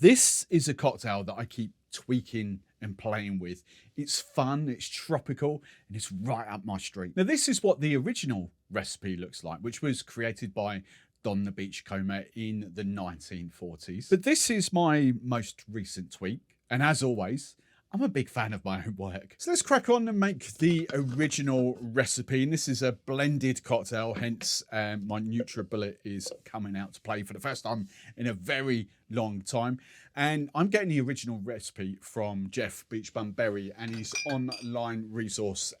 This is a cocktail that I keep tweaking and playing with. It's fun, it's tropical, and it's right up my street. Now, this is what the original recipe looks like, which was created by Don the Beachcomber in the 1940s. But this is my most recent tweak, and as always, I'm a big fan of my own work. So let's crack on and make the original recipe. And this is a blended cocktail, hence my NutriBullet is coming out to play for the first time in a very long time. And I'm getting the original recipe from Jeff Beachbum and his online resource,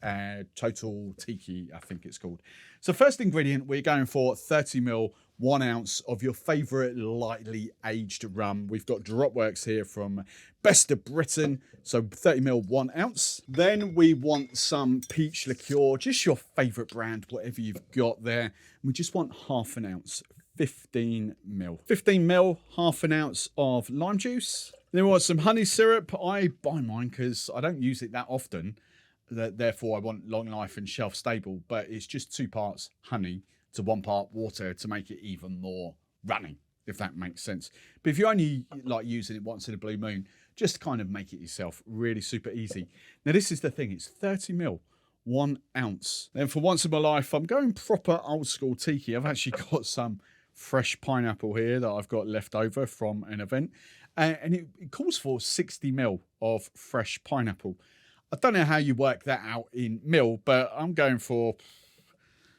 Total Tiki, I think it's called. So first ingredient, we're going for 30ml, 1 ounce of your favourite lightly aged rum. We've got Dropworks here from Best of Britain, so 30ml, 1 ounce. Then we want some peach liqueur, just your favourite brand, whatever you've got there. We just want half an ounce, 15ml. 15ml, half an ounce of lime juice. Then we want some honey syrup. I buy mine because I don't use it that often. Therefore, I want long life and shelf stable, but it's just 2 parts honey to 1 part water to make it even more runny, if that makes sense. But if you're only like using it once in a blue moon, just kind of make it yourself. Really super easy. Now, this is the thing. It's 30ml, 1 ounce. Then for once in my life, I'm going proper old school tiki. I've actually got some fresh pineapple here that I've got left over from an event. And it calls for 60ml of fresh pineapple. I don't know how you work that out in mil, but I'm going for,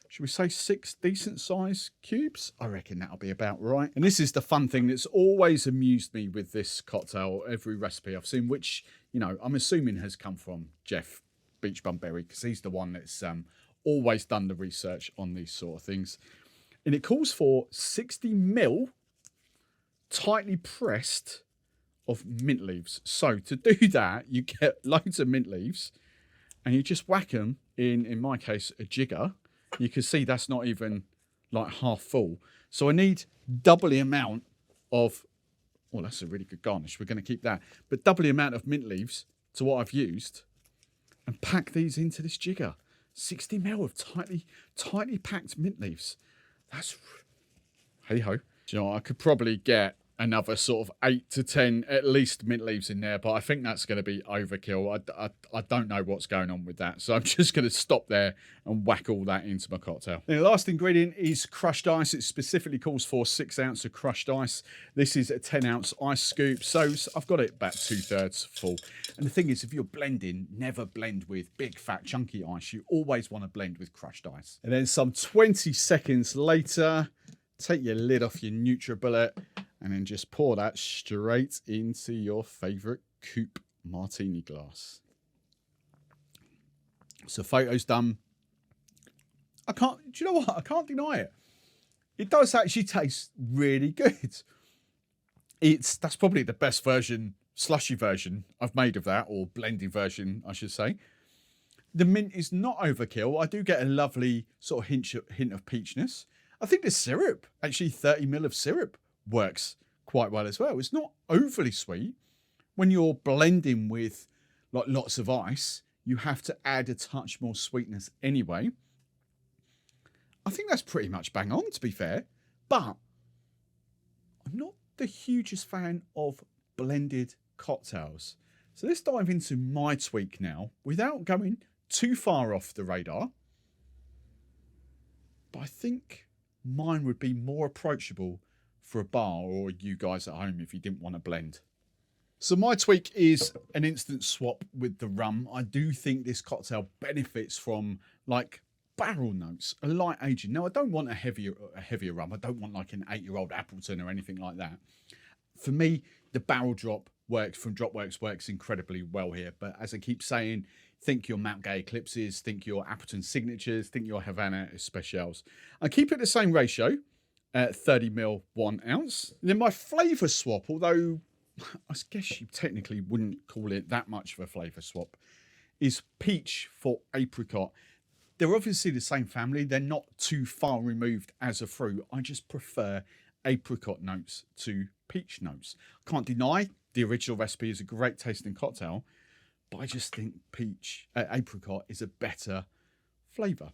should we say 6 decent size cubes? I reckon that'll be about right. And this is the fun thing that's always amused me with this cocktail, every recipe I've seen, which, you know, I'm assuming has come from Jeff Beachbum because he's the one that's always done the research on these sort of things. And it calls for 60ml tightly pressed of mint leaves. So to do that, you get loads of mint leaves and you just whack them in my case, a jigger. You can see that's not even like half full. So I need double the amount of, oh, that's a really good garnish. We're going to keep that. But double the amount of mint leaves to what I've used and pack these into this jigger. 60ml of tightly packed mint leaves. That's, hey ho. You know, I could probably get another sort of 8 to 10 at least mint leaves in there, but I think that's going to be overkill. I don't know what's going on with that, so I'm just going to stop there and whack all that into my cocktail. Then the last ingredient is crushed ice. It specifically calls for 6 ounces of crushed ice. This is a 10 ounce ice scoop, so I've got it about 2/3 full. And the thing is, if you're blending, never blend with big fat chunky ice. You always want to blend with crushed ice. And then some 20 seconds later, take your lid off your NutriBullet and then just pour that straight into your favourite coupe martini glass. So photo's done. Do you know what? I can't deny it. It does actually taste really good. That's probably the best version, slushy version I've made of that, or blended version, I should say. The mint is not overkill. I do get a lovely sort of hint of peachness. I think the syrup, actually 30ml of syrup, works quite well as well. It's not overly sweet. When you're blending with like lots of ice, you have to add a touch more sweetness anyway. I think that's pretty much bang on, to be fair. But I'm not the hugest fan of blended cocktails. So let's dive into my tweak now without going too far off the radar. But I think mine would be more approachable for a bar or you guys at home if you didn't want to blend. So my tweak is an instant swap with the rum. I do think this cocktail benefits from like barrel notes, a light aging. Now I don't want a heavier rum. I don't want like an 8-year-old Appleton or anything like that. For me, the barrel drop works from Dropworks works incredibly well here. But as I keep saying, think your Mount Gay Eclipses, think your Appleton Signatures, think your Havana Especials. I keep it the same ratio, 30ml, 1 ounce. And then my flavour swap, although I guess you technically wouldn't call it that much of a flavour swap, is peach for apricot. They're obviously the same family. They're not too far removed as a fruit. I just prefer apricot notes to peach notes. I can't deny the original recipe is a great tasting cocktail, but I just think apricot is a better flavour.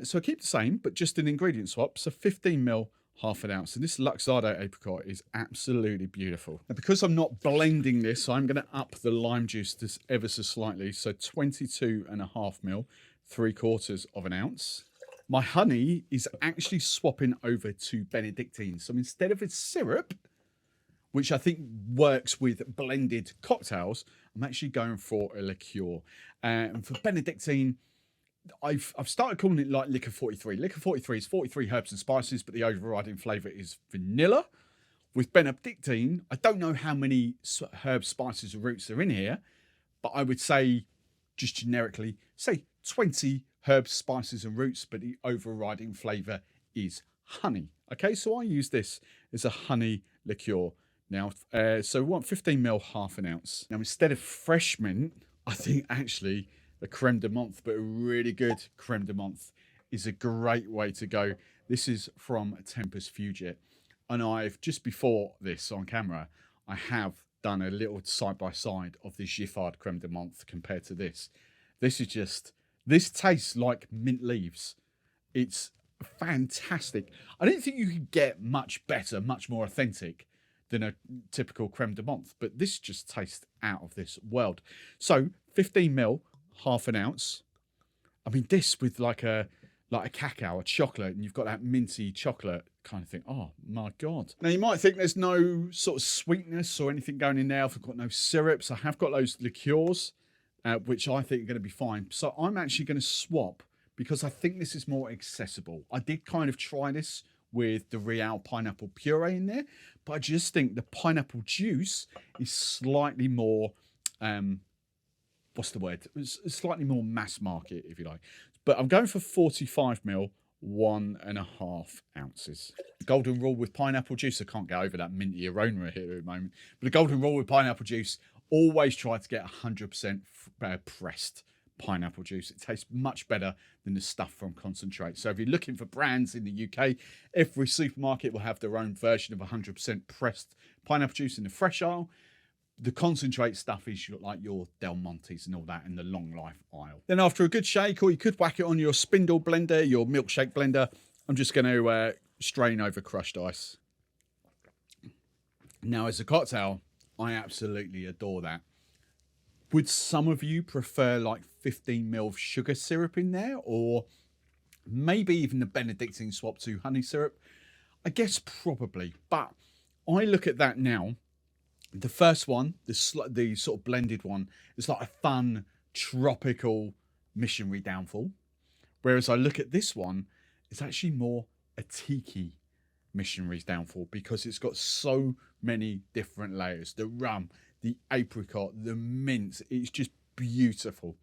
So I keep the same, but just an ingredient swap. So 15ml, half an ounce. And this Luxardo apricot is absolutely beautiful. And because I'm not blending this, I'm going to up the lime juice just ever so slightly. So 22.5 ml, 3/4 of an ounce. My honey is actually swapping over to Benedictine. So instead of a syrup, which I think works with blended cocktails, I'm actually going for a liqueur. And for Benedictine, I've started calling it like Liquor 43. Liquor 43 is 43 herbs and spices, but the overriding flavour is vanilla. With Benedictine, I don't know how many herbs, spices, or roots are in here, but I would say, just generically, say 20 herbs, spices, and roots, but the overriding flavour is honey. Okay, so I use this as a honey liqueur. Now, so we want 15 ml, half an ounce. Now, instead of fresh mint, I think actually a creme de menthe, but a really good creme de menthe, is a great way to go. This is from Tempus Fugit. And I've, just before this on camera, I have done a little side-by-side of the Giffard creme de menthe compared to this. This is just, this tastes like mint leaves. It's fantastic. I don't think you could get much better, much more authentic than a typical creme de menthe, but this just tastes out of this world. So 15 ml, half an ounce. I mean, this with like a cacao, a chocolate, and you've got that minty chocolate kind of thing. Oh my God. Now you might think there's no sort of sweetness or anything going in there. I've got no syrups. I have got those liqueurs, which I think are going to be fine. So I'm actually going to swap because I think this is more accessible. I did kind of try this with the Real pineapple puree in there, but I just think the pineapple juice is slightly more, what's the word? It's slightly more mass market, if you like. But I'm going for 45 ml, 1.5 ounces. Golden rule with pineapple juice, I can't get over that minty aroma here at the moment, but the golden rule with pineapple juice, always try to get 100% pressed pineapple juice. It tastes much better than the stuff from concentrate. So if you're looking for brands in the UK, every supermarket will have their own version of 100% pressed pineapple juice in the fresh aisle. The concentrate stuff is like your Del Montes and all that in the long life aisle. Then after a good shake, or you could whack it on your spindle blender, your milkshake blender, I'm just going to strain over crushed ice. Now as a cocktail, I absolutely adore that. Would some of you prefer like 15 ml of sugar syrup in there, or maybe even the Benedictine swap to honey syrup? I guess probably, but I look at that now. The first one, the sort of blended one, is like a fun tropical Missionary downfall. Whereas I look at this one, it's actually more a tiki Missionary's downfall because it's got so many different layers. The rum, the apricot, the mint, it's just beautiful.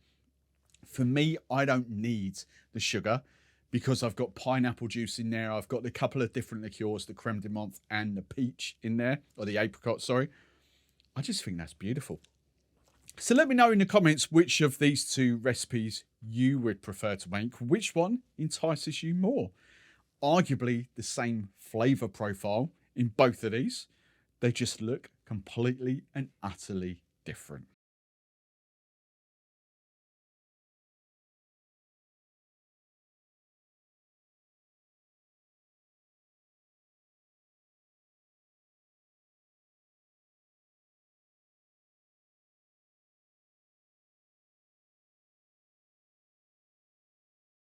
For me, I don't need the sugar because I've got pineapple juice in there. I've got a couple of different liqueurs, the creme de menthe and the peach in there, or the apricot, sorry. I just think that's beautiful. So let me know in the comments which of these two recipes you would prefer to make. Which one entices you more? Arguably the same flavour profile in both of these. They just look completely and utterly different.